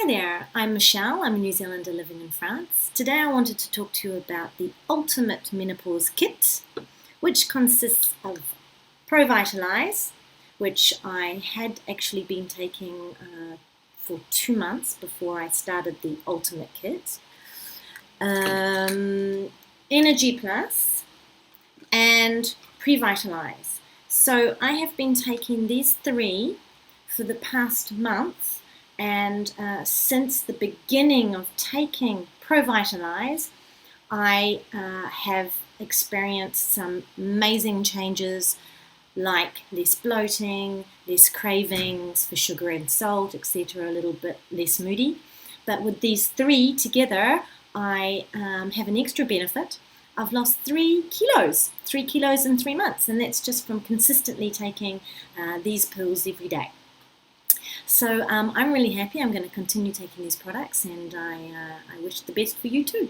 there, I'm Michelle. I'm a New Zealander living in France. Today I wanted to talk to you about the ultimate menopause kit, which consists of Provitalize, which I had actually been taking for 2 months before I started the ultimate kit, InergyPLUS, and Previtalize. So I have been taking these 3 for the past month, and since the beginning of taking Provitalize, I have experienced some amazing changes, like less bloating, less cravings for sugar and salt, etc., a little bit less moody. But with these 3 together, I have an extra benefit. I've lost 3 kilos in 3 months, and that's just from consistently taking these pills every day. So I'm really happy. I'm going to continue taking these products, and I wish the best for you too.